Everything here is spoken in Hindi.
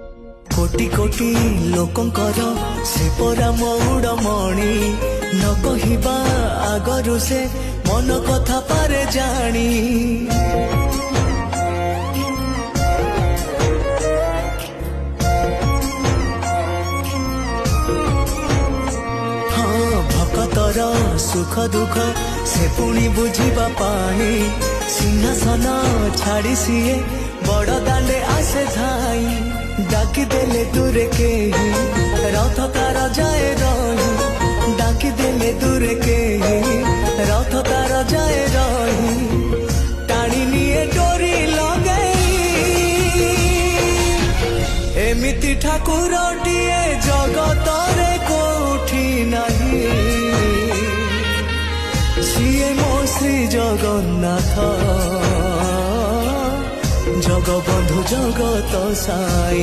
कोटि कोटि लोकंकर से परा मौड़मणि न कहिबा आगरु से मन कथा पारे जानी। हाँ भक्तर सुख दुख से पुणी बुझिबा पाई सिंहासन छाड़ी सीए बड़ दांडे आसे धाई डाकी देले दूरे के रथ तार जाए रही डाकी देले दूरे के रथ तार जाए रही टाणी निये डोरी लगई एमिति ठाकुर टीए जगत रे कोठी नहीं सीए मो श्री जगन्नाथ जगबंधु जगत साई।